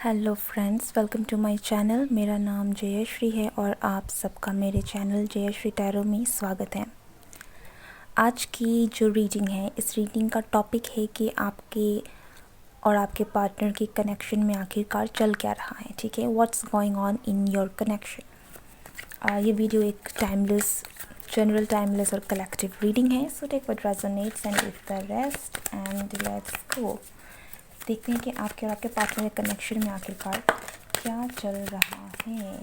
Hello friends, welcome to my channel. मेरा नाम जयश्री है और आप सबका मेरे चैनल जयश्री टैरो में स्वागत है। आज की जो रीडिंग है, इस रीडिंग का टॉपिक है कि आपके और आपके पार्टनर के कनेक्शन में आखिरकार चल क्या रहा है। ठीक है, what's going on in your connection. ये वीडियो एक जनरल टाइमलेस और कलेक्टिव रीडिंग है। So take what resonates and leave the rest and let's go. देखते हैं कि आपके और आपके पार्टनर के कनेक्शन में आखिरकार क्या चल रहा है।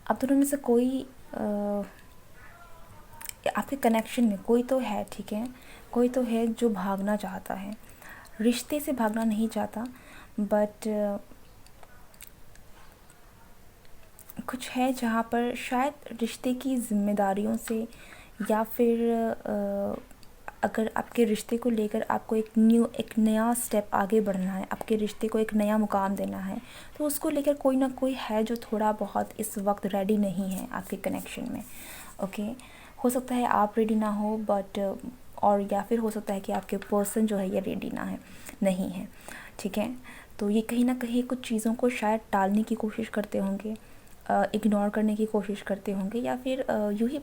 आप दोनों में से कोई आपके कनेक्शन में कोई तो है, ठीक है, कोई तो है जो भागना चाहता है। रिश्ते से भागना नहीं चाहता, बट कुछ है जहाँ पर शायद रिश्ते की जिम्मेदारियों से या फिर अगर आपके रिश्ते को लेकर आपको एक नया स्टेप आगे बढ़ना है, आपके रिश्ते को एक नया मुकाम देना है, तो उसको लेकर कोई ना कोई है जो थोड़ा बहुत इस वक्त रेडी नहीं है आपके कनेक्शन में। ओके, हो सकता है आप रेडी ना हो, बट और या फिर हो सकता है कि आपके पर्सन जो है ये रेडी नहीं है। ठीक है, तो ये कहीं ना कहीं कुछ चीज़ों को शायद टालने की कोशिश करते होंगे, इग्नोर करने की कोशिश करते होंगे, या फिर यूँ ही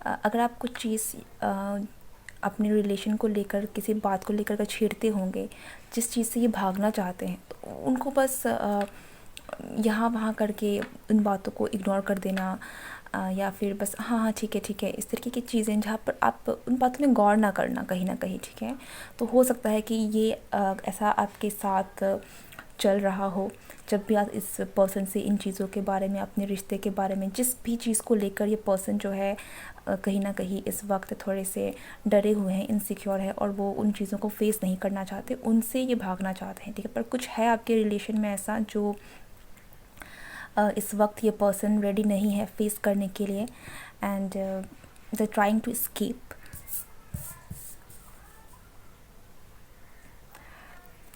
अगर आप कुछ चीज़ अपने रिलेशन को लेकर, किसी बात को लेकर छेड़ते होंगे, जिस चीज़ से ये भागना चाहते हैं, तो उनको बस यहाँ वहाँ करके उन बातों को इग्नोर कर देना, या फिर बस हाँ ठीक है, इस तरीके की चीज़ें जहाँ पर आप उन बातों में गौर ना करना कहीं ना कहीं। ठीक है, तो हो सकता है कि ये ऐसा आपके साथ चल रहा हो। जब भी आप इस पर्सन से इन चीज़ों के बारे में, अपने रिश्ते के बारे में, जिस भी चीज़ को लेकर ये पर्सन जो है कहीं ना कहीं इस वक्त थोड़े से डरे हुए हैं, इनसिक्योर है, और वो उन चीज़ों को फेस नहीं करना चाहते, उनसे ये भागना चाहते हैं। ठीक है, पर कुछ है आपके रिलेशन में ऐसा जो इस वक्त ये पर्सन रेडी नहीं है फेस करने के लिए, and they trying to escape.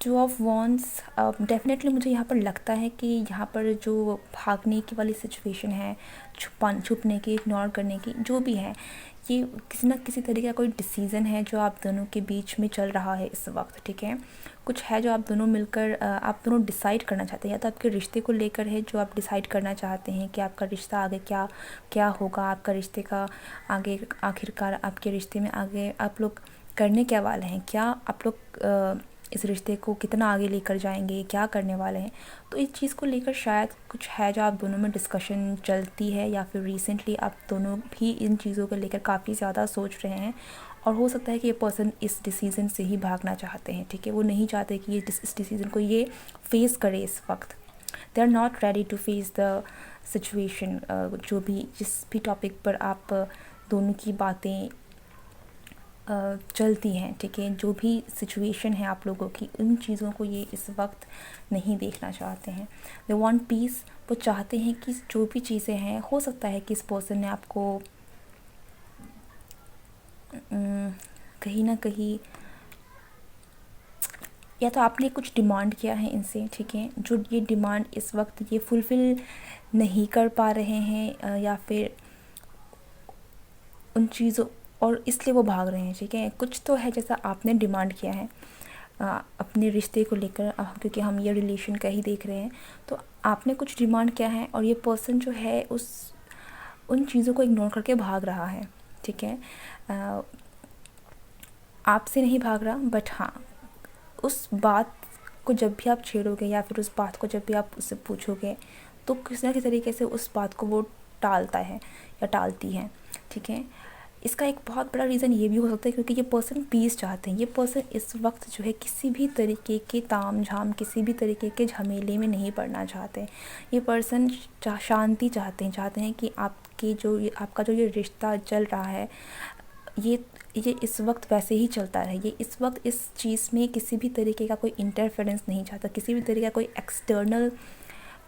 Two of wands, definitely मुझे यहाँ पर लगता है कि यहाँ पर जो भागने की वाली सिचुएशन है, छुपने की, इग्नोर करने की, जो भी है, ये किसी न किसी तरीके का कोई डिसीज़न है जो आप दोनों के बीच में चल रहा है इस वक्त। ठीक है, कुछ है जो आप दोनों मिलकर आप दोनों डिसाइड करना चाहते हैं, या तो आपके रिश्ते को लेकर है जो आप डिसाइड करना चाहते हैं कि आपका रिश्ता आगे क्या क्या होगा, आपका रिश्ते का आगे आखिरकार आपके रिश्ते में आगे आप लोग करने क्या वाले हैं, क्या आप लोग इस रिश्ते को कितना आगे लेकर जाएंगे, क्या करने वाले हैं। तो इस चीज़ को लेकर शायद कुछ है जो आप दोनों में डिस्कशन चलती है, या फिर रिसेंटली आप दोनों भी इन चीज़ों को लेकर काफ़ी ज़्यादा सोच रहे हैं, और हो सकता है कि ये पर्सन इस डिसीज़न से ही भागना चाहते हैं। ठीक है, वो नहीं चाहते कि ये इस डिसीज़न को ये फेस करे इस वक्त। They are not ready to face the situation. जो भी जिस भी टॉपिक पर आप दोनों की बातें चलती हैं, ठीक है, जो भी सिचुएशन है आप लोगों की, उन चीज़ों को ये इस वक्त नहीं देखना चाहते हैं। They want piece. वो चाहते हैं कि जो भी चीज़ें हैं, हो सकता है कि इस पर्सन ने आपको कहीं ना कहीं, या तो आपने कुछ डिमांड किया है इनसे, ठीक है, जो ये डिमांड इस वक्त ये फुलफ़िल नहीं कर पा रहे हैं, या फिर उन चीज़ों, और इसलिए वो भाग रहे हैं। ठीक है, कुछ तो है जैसा आपने डिमांड किया है अपने रिश्ते को लेकर, क्योंकि हम ये रिलेशन का ही देख रहे हैं, तो आपने कुछ डिमांड किया है, और ये पर्सन जो है उन चीज़ों को इग्नोर करके भाग रहा है। ठीक है, आपसे नहीं भाग रहा, बट हाँ, उस बात को जब भी आप छेड़ोगे, या फिर उस बात को जब भी आप उससे पूछोगे, तो किसी न किसी तरीके से उस बात को वो टालता है या टालती है। ठीक है, इसका एक बहुत बड़ा रीज़न ये भी हो सकता है क्योंकि ये पर्सन पीस चाहते हैं। ये पर्सन इस वक्त जो है किसी भी तरीके के ताम झाम, किसी भी तरीके के झमेले में नहीं पड़ना चाहते। ये पर्सन शांति चाहते हैं कि आपका जो ये रिश्ता चल रहा है, ये इस वक्त वैसे ही चलता रहे। ये इस वक्त इस चीज़ में किसी भी तरीके का कोई इंटरफेरेंस नहीं चाहता, किसी भी तरीके का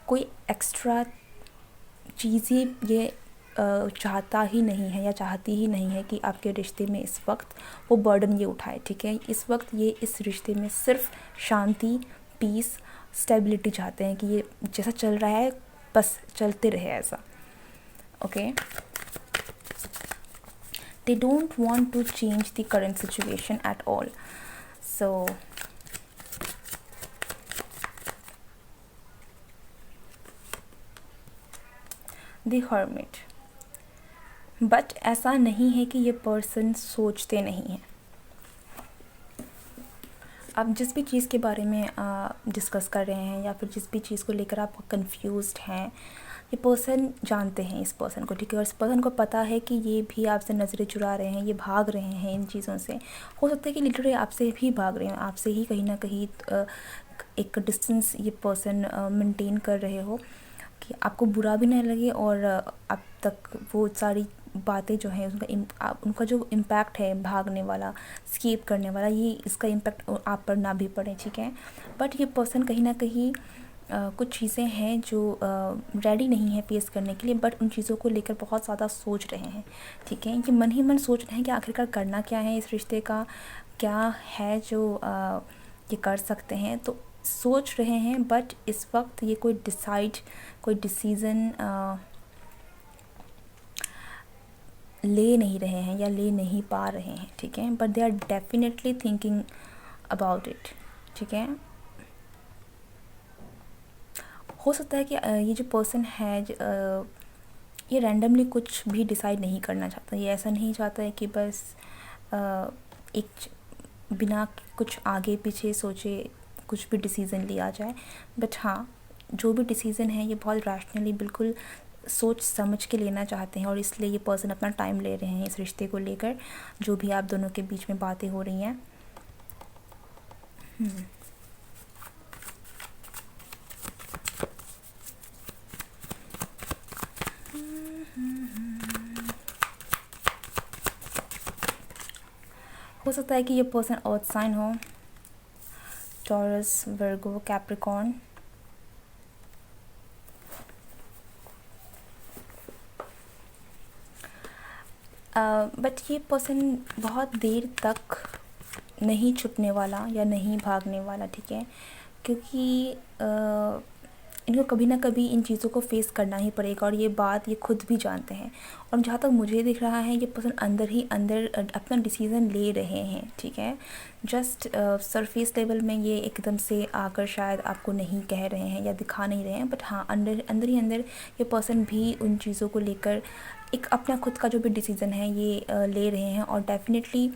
कोई एक्सट्रा चीज़ें ये चाहता ही नहीं है या चाहती ही नहीं है कि आपके रिश्ते में इस वक्त वो बर्डन ये उठाए, ठीक है। इस वक्त ये इस रिश्ते में सिर्फ शांति, पीस, स्टेबिलिटी चाहते हैं कि ये जैसा चल रहा है बस चलते रहे ऐसा, okay. They don't want to change the current situation at all. So the hermit, but ऐसा नहीं है कि ये पर्सन सोचते नहीं हैं। आप जिस भी चीज़ के बारे में डिस्कस कर रहे हैं या फिर जिस भी चीज़ को लेकर आप कंफ्यूज्ड हैं, ये पर्सन जानते हैं इस पर्सन को, ठीक है। और इस पर्सन को पता है कि ये भी आपसे नज़रें चुरा रहे हैं, ये भाग रहे हैं इन चीज़ों से। हो सकता है कि लिटरली आपसे भी भाग रहे हैं, आपसे ही कहीं ना कहीं एक डिस्टेंस ये पर्सन मेंटेन कर रहे हो कि आपको बुरा भी नहीं लगे और अब तक वो सारी बातें जो हैं उनका जो इम्पैक्ट है भागने वाला, स्केप करने वाला, ये इसका इम्पैक्ट आप पर ना भी पड़े, ठीक है। बट ये पर्सन कहीं ना कहीं कुछ चीज़ें हैं जो रेडी नहीं है फेस करने के लिए, बट उन चीज़ों को लेकर बहुत ज़्यादा सोच रहे हैं, ठीक है। ये मन ही मन सोच रहे हैं कि आखिरकार करना क्या है, इस रिश्ते का क्या है जो ये कर सकते हैं, तो सोच रहे हैं। बट इस वक्त ये कोई डिसीज़न ले नहीं रहे हैं या ले नहीं पा रहे हैं, ठीक है। But they are definitely thinking about it, ठीक है। हो सकता है कि ये जो पर्सन है ये रैंडमली कुछ भी डिसाइड नहीं करना चाहता, ये ऐसा नहीं चाहता है कि बस एक बिना कुछ आगे पीछे सोचे कुछ भी डिसीज़न लिया जाए। बट हाँ, जो भी डिसीज़न है ये बहुत रैशनली बिल्कुल सोच समझ के लेना चाहते हैं, और इसलिए ये पर्सन अपना टाइम ले रहे हैं इस रिश्ते को लेकर, जो भी आप दोनों के बीच में बातें हो रही हैं। हो सकता है कि ये पर्सन अर्थ साइन हो, टॉरस, वर्गो, कैप्रिकॉर्न। बट ये पर्सन बहुत देर तक नहीं छुपने वाला या नहीं भागने वाला, ठीक है, क्योंकि इनको कभी ना कभी इन चीज़ों को फेस करना ही पड़ेगा, और ये बात ये खुद भी जानते हैं। और जहाँ तक मुझे दिख रहा है ये पर्सन अंदर ही अंदर अपना डिसीज़न ले रहे हैं, ठीक है। जस्ट सरफेस लेवल में ये एकदम से आकर शायद आपको नहीं कह रहे हैं या दिखा नहीं रहे हैं, बट हाँ अंदर ही अंदर ये पर्सन भी उन चीज़ों को लेकर एक अपना खुद का जो भी डिसीज़न है ये ले रहे हैं। और डेफिनेटली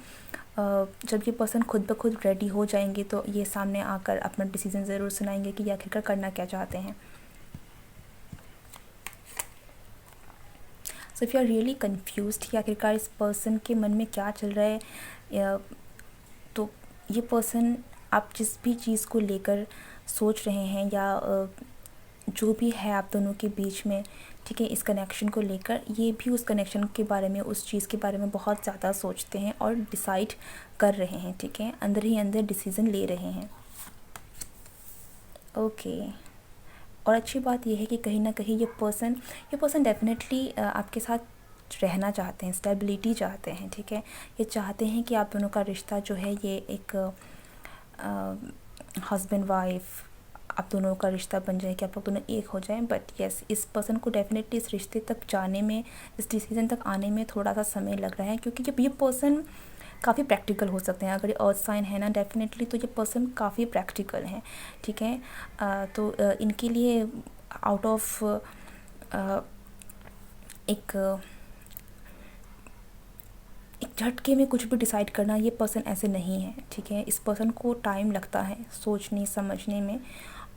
जब ये पर्सन खुद ब खुद रेडी हो जाएंगे तो ये सामने आकर अपना डिसीज़न ज़रूर सुनाएंगे कि ये आखिरकार करना क्या चाहते हैं। So if you are really confused कि आखिरकार इस पर्सन के मन में क्या चल रहा है, तो ये पर्सन आप जिस भी चीज़ को लेकर सोच रहे हैं या जो भी है आप दोनों के बीच में, ठीक है, इस कनेक्शन को लेकर, ये भी उस कनेक्शन के बारे में, उस चीज़ के बारे में बहुत ज़्यादा सोचते हैं और डिसाइड कर रहे हैं, ठीक है, अंदर ही अंदर डिसीज़न ले रहे हैं, ओके। और अच्छी बात यह है कि कहीं ना कहीं ये पर्सन डेफिनेटली आपके साथ रहना चाहते हैं, स्टेबिलिटी चाहते हैं, ठीक है। ये चाहते हैं कि आप दोनों का रिश्ता जो है ये एक हस्बैंड वाइफ, आप दोनों का रिश्ता बन जाए कि आप लोग दोनों एक हो जाएं। बट यस, इस पर्सन को डेफिनेटली इस रिश्ते तक जाने में, इस डिसीज़न तक आने में थोड़ा सा समय लग रहा है, क्योंकि जब ये पर्सन काफ़ी प्रैक्टिकल हो सकते हैं। अगर ये अर्थ साइन है ना, डेफिनेटली तो ये पर्सन काफ़ी प्रैक्टिकल हैं, ठीक है। तो इनके लिए आउट ऑफ एक झटके में कुछ भी डिसाइड करना, ये पर्सन ऐसे नहीं है, ठीक है। इस पर्सन को टाइम लगता है सोचने समझने में,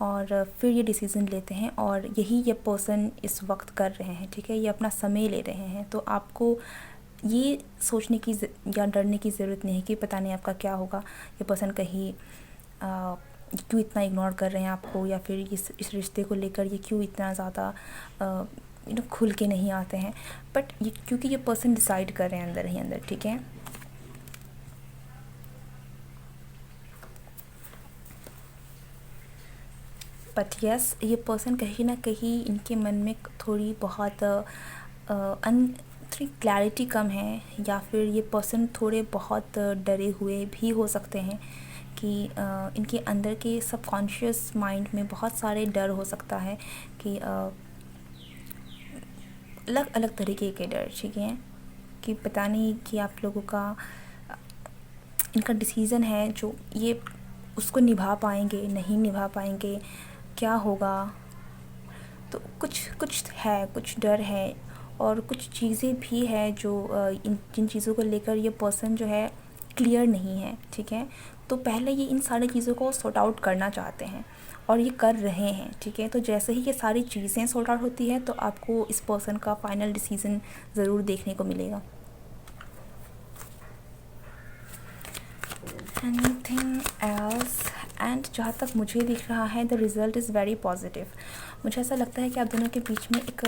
और फिर ये डिसीज़न लेते हैं, और यही ये पर्सन इस वक्त कर रहे हैं, ठीक है। ये अपना समय ले रहे हैं, तो आपको ये सोचने की या डरने की ज़रूरत नहीं है कि पता नहीं आपका क्या होगा, ये पर्सन कहीं क्यों इतना इग्नोर कर रहे हैं आपको, या फिर इस रिश्ते को लेकर ये क्यों इतना ज़्यादा खुल के नहीं आते हैं। बट ये क्योंकि ये पर्सन डिसाइड कर रहे हैं अंदर ही अंदर, ठीक है। बट यस, ये पर्सन कहीं ना कहीं इनके मन में थोड़ी बहुत अन थोड़ी क्लैरिटी कम है, या फिर ये पर्सन थोड़े बहुत डरे हुए भी हो सकते हैं कि इनके अंदर के सबकॉन्शियस माइंड में बहुत सारे डर हो सकता है कि अलग अलग तरीके के डर, ठीक है, कि पता नहीं कि आप लोगों का इनका डिसीज़न है जो ये उसको निभा पाएंगे नहीं निभा पाएंगे, क्या होगा। तो कुछ कुछ है, कुछ डर है, और कुछ चीज़ें भी है जो इन जिन चीज़ों को लेकर ये पर्सन जो है क्लियर नहीं है, ठीक है। तो पहले ये इन सारी चीज़ों को सॉर्ट आउट करना चाहते हैं और ये कर रहे हैं, ठीक है। तो जैसे ही ये सारी चीज़ें सॉर्ट आउट होती है तो आपको इस पर्सन का फाइनल डिसीज़न ज़रूर देखने को मिलेगा। Anything else? एंड जहाँ तक मुझे दिख रहा है the result is very positive. मुझे ऐसा लगता है कि आप दोनों के बीच में एक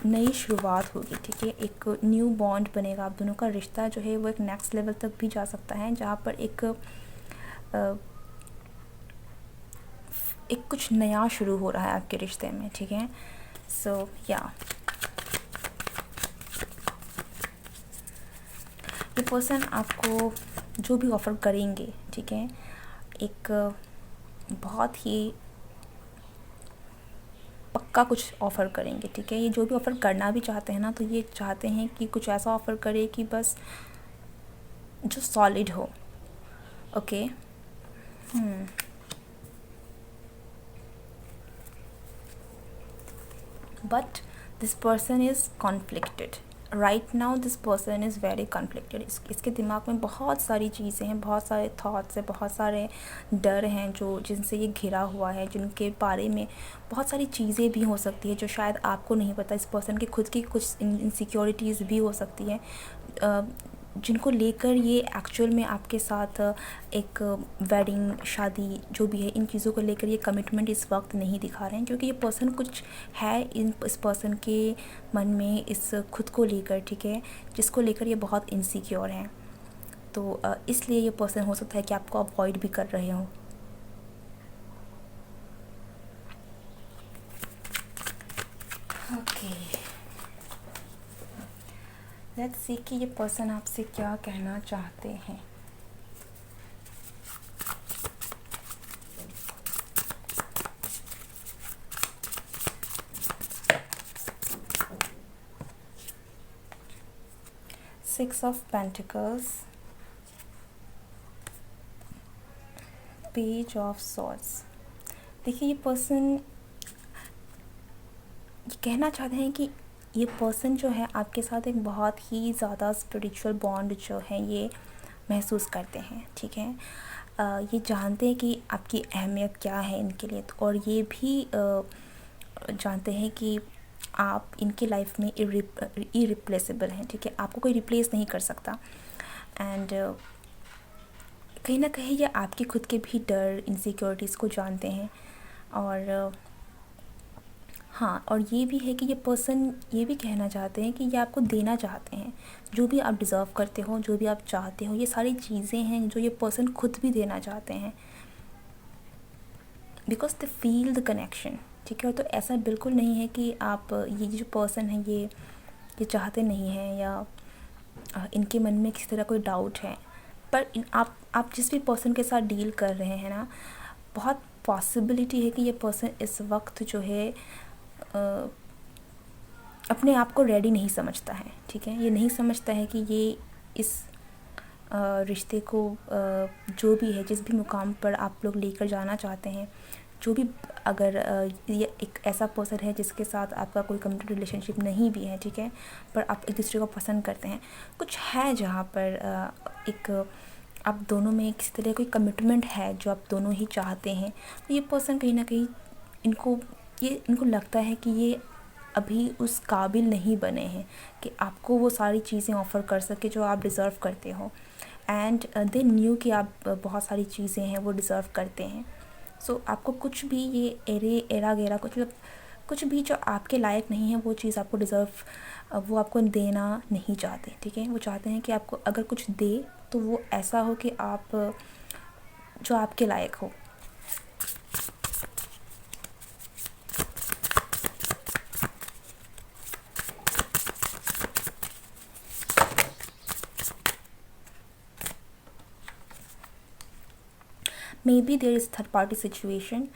नई शुरुआत होगी, ठीक है, एक न्यू बॉन्ड बनेगा। आप दोनों का रिश्ता जो है वो एक नेक्स्ट लेवल तक भी जा सकता है, जहाँ पर एक कुछ नया शुरू हो रहा है आपके रिश्ते में, ठीक है। सो या ये पर्सन आपको जो भी ऑफ़र करेंगे, ठीक है, एक बहुत ही पक्का कुछ ऑफ़र करेंगे, ठीक है। ये जो भी ऑफ़र करना भी चाहते हैं ना, तो ये चाहते हैं कि कुछ ऐसा ऑफ़र करे कि बस जो सॉलिड हो। Okay. But this person is conflicted right now. This person is very conflicted. इसके दिमाग में बहुत सारी चीज़ें हैं, बहुत सारे थॉट्स हैं, बहुत सारे डर हैं जो जिनसे ये घिरा हुआ है, जिनके बारे में बहुत सारी चीज़ें भी हो सकती है जो शायद आपको नहीं पता। इस पर्सन की खुद की कुछ इनसिक्योरिटीज़ भी हो सकती हैं जिनको लेकर ये एक्चुअल में आपके साथ एक वेडिंग, शादी जो भी है, इन चीज़ों को लेकर ये कमिटमेंट इस वक्त नहीं दिखा रहे हैं, क्योंकि ये पर्सन कुछ है इस पर्सन के मन में इस खुद को लेकर, ठीक है, जिसको लेकर ये बहुत इनसिक्योर हैं। तो इसलिए ये पर्सन हो सकता है कि आपको अवॉइड भी कर रहे हों। ओके, लेट्स सी कि ये पर्सन आपसे क्या कहना चाहते हैं। Six of pentacles, page of swords. देखिए ये पर्सन ये कहना चाहते हैं कि ये पर्सन जो है आपके साथ एक बहुत ही ज़्यादा स्पिरिचुअल बॉन्ड जो है ये महसूस करते हैं, ठीक है। ये जानते हैं कि आपकी अहमियत क्या है इनके लिए, और ये भी जानते हैं कि आप इनके लाइफ में इरिप्लेसेबल हैं, ठीक है, आपको कोई रिप्लेस नहीं कर सकता। एंड कहीं ना कहीं ये आपके खुद के भी डर, इनसिक्योरिटीज़ को जानते हैं। और हाँ, और ये भी है कि ये पर्सन ये भी कहना चाहते हैं कि ये आपको देना चाहते हैं, जो भी आप डिज़र्व करते हो, जो भी आप चाहते हो, ये सारी चीज़ें हैं जो ये पर्सन खुद भी देना चाहते हैं, because they feel the connection, ठीक है। तो ऐसा बिल्कुल नहीं है कि आप ये जो पर्सन है ये चाहते नहीं हैं, या इनके मन में किसी तरह कोई डाउट है। पर आप जिस भी पर्सन के साथ डील कर रहे हैं ना, बहुत पॉसिबिलिटी है कि ये पर्सन इस वक्त जो है अपने आप को रेडी नहीं समझता है, ठीक है। ये नहीं समझता है कि ये इस रिश्ते को जो भी है, जिस भी मुकाम पर आप लोग लेकर जाना चाहते हैं, जो भी, अगर ये एक ऐसा पर्सन है जिसके साथ आपका कोई कमिटेड रिलेशनशिप नहीं भी है, ठीक है, पर आप एक दूसरे को पसंद करते हैं, कुछ है जहाँ पर एक आप दोनों में किसी तरह कोई कमिटमेंट है जो आप दोनों ही चाहते हैं। तो ये पर्सन कहीं ना कहीं इनको लगता है कि ये अभी उस काबिल नहीं बने हैं कि आपको वो सारी चीज़ें ऑफ़र कर सके जो आप डिज़र्व करते हो। एंड दे न्यू कि आप बहुत सारी चीज़ें हैं वो डिज़र्व करते हैं। सो आपको कुछ भी ये एरा गेरा कुछ भी जो आपके लायक नहीं है, वो चीज़ आपको वो आपको देना नहीं चाहते, ठीक है। वो चाहते हैं कि आपको अगर कुछ दे तो वो ऐसा हो कि आप जो आपके लायक हो। Maybe there is third party situation,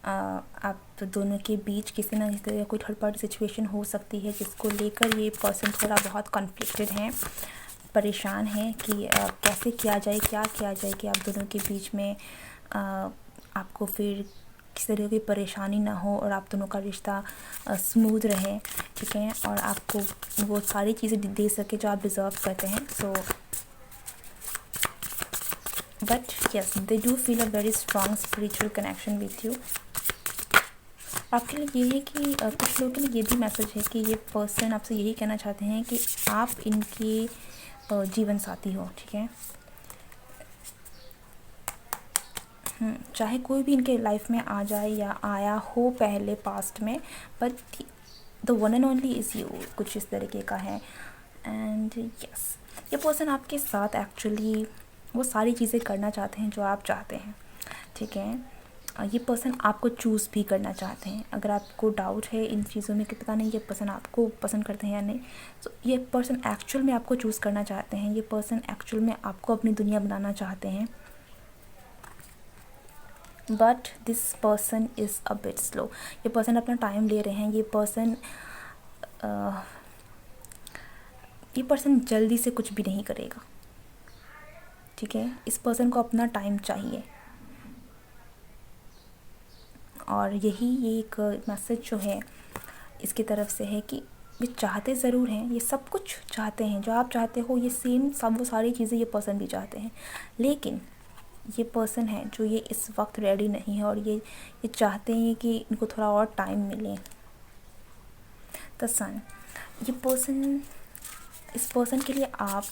आप दोनों के बीच किसी ना किसी तरह कोई थर्ड पार्टी सिचुएशन हो सकती है जिसको लेकर ये पर्सन थोड़ा बहुत कॉन्फ्लिक्टेड हैं, परेशान हैं कि कैसे किया जाए, क्या किया जाए कि आप दोनों के बीच में आपको फिर किसी तरह की परेशानी ना हो और आप दोनों का रिश्ता स्मूथ रहे, ठीक है, और आपको वो सारी चीज़ें दे सके जो आप डिज़र्व करते हैं. So but yes, they do feel a very strong spiritual connection with you. आपके लिए ये है कि कुछ लोगों के लिए ये भी मैसेज है कि ये पर्सन आपसे यही कहना चाहते हैं कि आप इनके जीवन साथी हो, ठीक है. चाहे कोई भी इनके लाइफ में आ जाए या आया हो पहले पास्ट में, but the one and only is you, कुछ इस तरीके का है. एंड यस, ये पर्सन आपके साथ एक्चुअली वो सारी चीज़ें करना चाहते हैं जो आप चाहते हैं, ठीक है. ये पर्सन आपको चूज़ भी करना चाहते हैं. अगर आपको डाउट है इन चीज़ों में कि पता नहीं ये पर्सन आपको पसंद करते हैं या नहीं, तो ये पर्सन एक्चुअल में आपको चूज़ करना चाहते हैं. ये पर्सन एक्चुअल में आपको अपनी दुनिया बनाना चाहते हैं. But this person is a bit slow. ये पर्सन अपना टाइम ले रहे हैं. ये पर्सन जल्दी से कुछ भी नहीं करेगा, ठीक है. इस पर्सन को अपना टाइम चाहिए. और यही ये एक मैसेज जो है इसकी तरफ से है कि ये चाहते ज़रूर हैं, ये सब कुछ चाहते हैं जो आप चाहते हो, ये सेम सब वो सारी चीज़ें ये पर्सन भी चाहते हैं. लेकिन ये पर्सन है जो ये इस वक्त रेडी नहीं है और ये चाहते हैं कि इनको थोड़ा और टाइम मिले. द सन, ये पर्सन, इस पर्सन के लिए आप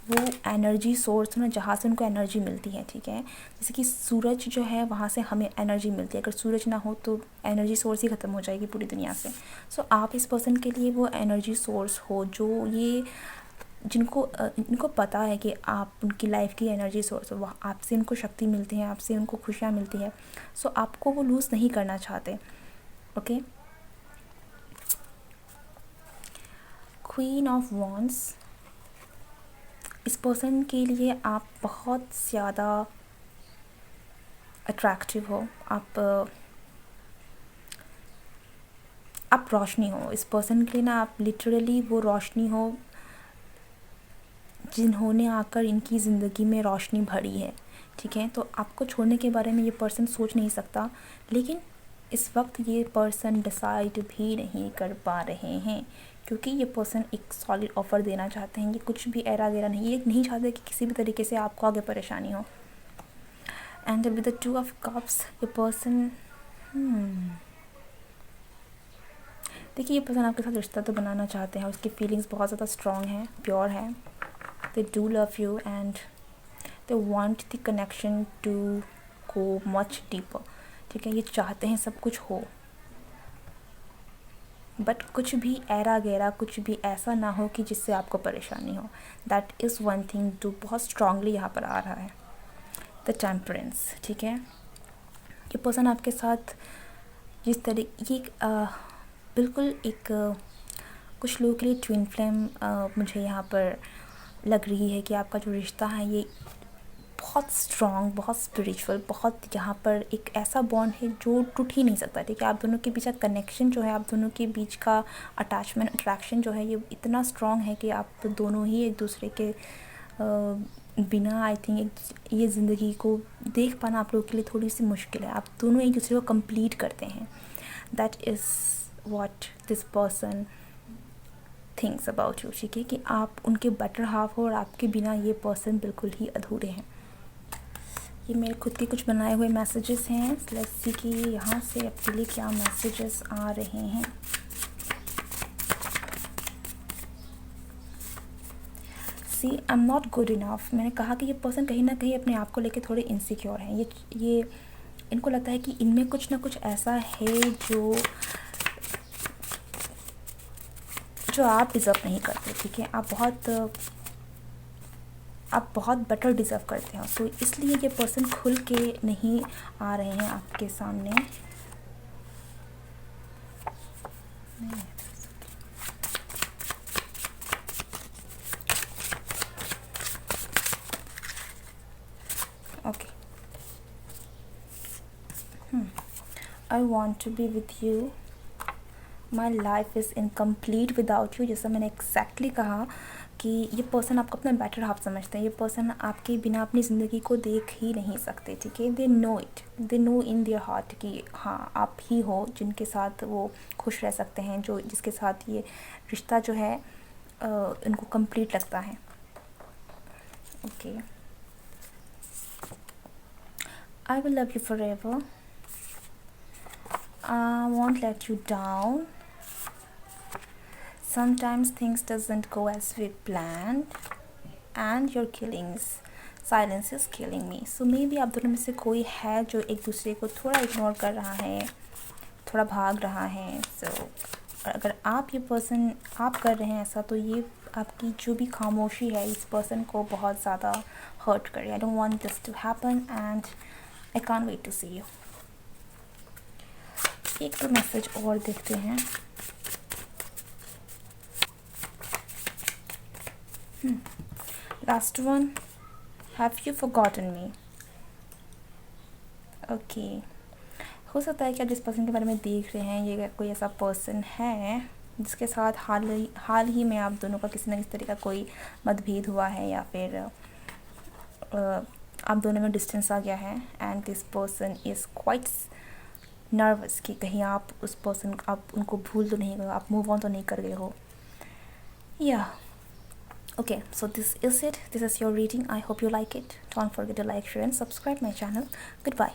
वो एनर्जी सोर्स ना जहाँ से उनको एनर्जी मिलती है, ठीक है. जैसे कि सूरज जो है वहाँ से हमें एनर्जी मिलती है. अगर सूरज ना हो तो एनर्जी सोर्स ही ख़त्म हो जाएगी पूरी दुनिया से. सो आप इस पर्सन के लिए वो एनर्जी सोर्स हो जो ये इनको पता है कि आप उनकी लाइफ की एनर्जी सोर्स हो. वहाँ आपसे उनको शक्ति मिलती है, आपसे उनको खुशियाँ मिलती है. सो आपको वो लूज़ नहीं करना चाहते. ओके. क्वीन ऑफ वॉन्ड्स, इस पर्सन के लिए आप बहुत ज़्यादा अट्रैक्टिव हो. आप रोशनी हो. इस पर्सन के लिए ना आप लिटरली वो रोशनी हो जिन्होंने आकर इनकी ज़िंदगी में रोशनी भरी है, ठीक है. तो आपको छोड़ने के बारे में ये पर्सन सोच नहीं सकता, लेकिन इस वक्त ये पर्सन डिसाइड भी नहीं कर पा रहे हैं क्योंकि ये पर्सन एक सॉलिड ऑफ़र देना चाहते हैं. ये कुछ भी एरा गेरा नहीं, ये नहीं चाहते कि किसी भी तरीके से आपको आगे परेशानी हो. And with the 2 of cups, ये पर्सन देखिए, ये पर्सन आपके साथ रिश्ता तो बनाना चाहते हैं. उसकी फीलिंग्स बहुत ज़्यादा स्ट्रॉन्ग हैं, प्योर है. They do love you and they want the connection to go much deeper, ठीक है. ये चाहते हैं सब कुछ हो, बट कुछ भी एरा गैरा, कुछ भी ऐसा ना हो कि जिससे आपको परेशानी हो. दैट इज़ वन थिंग जो बहुत स्ट्रांगली यहाँ पर आ रहा है. द टेम्परेंस, ठीक है. ये पर्सन आपके साथ जिस तरह ये बिल्कुल एक कुछ लोगों के लिए ट्विन फ्लेम मुझे यहाँ पर लग रही है कि आपका जो रिश्ता है ये बहुत स्ट्रॉन्ग, बहुत स्पिरिचुअल, बहुत यहाँ पर एक ऐसा बॉन्ड है जो टूट ही नहीं सकता, ठीक है. आप दोनों के बीच का कनेक्शन जो है, आप दोनों के बीच का अटैचमेंट, अट्रैक्शन जो है ये इतना स्ट्रॉन्ग है कि आप दोनों ही एक दूसरे के बिना आई थिंक ये ज़िंदगी को देख पाना आप लोगों के लिए थोड़ी सी मुश्किल है. आप दोनों एक दूसरे को कंप्लीट करते हैं. That is what this person thinks about you, ठीक है, कि आप उनके बेटर हाफ हो और आपके बिना ये पर्सन बिल्कुल ही अधूरे हैं. ये मेरे खुद के कुछ बनाए हुए मैसेजेस हैं. लेट्स सी कि यहाँ से आपके लिए क्या मैसेजेस आ रहे हैं. See, I am not good enough. मैंने कहा कि ये पर्सन कहीं ना कहीं अपने आप को लेके थोड़े इनसिक्योर हैं. ये इनको लगता है कि इनमें कुछ ना कुछ ऐसा है जो आप डिज़र्व नहीं करते, ठीक है. आप बहुत बेटर डिज़र्व करते हैं. सो इसलिए ये पर्सन खुल के नहीं आ रहे हैं आपके सामने. Okay. I want to be with you, my life is incomplete without you. जैसा मैंने एग्जैक्टली कहा कि ये पर्सन आपको अपना बेटर हाफ समझते हैं, ये पर्सन आपके बिना अपनी ज़िंदगी को देख ही नहीं सकते, ठीक है। They know it, they know in their heart कि हाँ आप ही हो जिनके साथ वो खुश रह सकते हैं, जो जिसके साथ ये रिश्ता जो है इनको कंप्लीट लगता है। Okay, I will love you for ever, I won't let you down, sometimes things doesn't go as we planned and your killings silence is killing me। so maybe आप दोनों में से कोई है जो एक दूसरे को थोड़ा इग्नोर कर रहा है, थोड़ा भाग रहा है। so अगर आप ये पर्सन आप कर रहे हैं ऐसा, तो ये आपकी जो भी खामोशी है इस पर्सन को बहुत ज़्यादा हर्ट करे। I don't want this to happen and I can't wait to see you. एक तो मैसेज और देखते हैं। Last one, have you forgotten me. Okay, हो सकता है कि आप जिस पर्सन के बारे में देख रहे हैं ये कोई ऐसा पर्सन है जिसके साथ हाल ही में आप दोनों का किसी न किसी तरह का कोई मतभेद हुआ है, या फिर आप दोनों में डिस्टेंस आ गया है and this person is quite nervous कि कहीं आप उस पर्सन आप उनको भूल तो नहीं गए, आप मूव ऑन तो नहीं कर गए हो। या okay, so this is it, this is your reading. I hope you like it. Don't forget to like, share and subscribe my channel. Goodbye.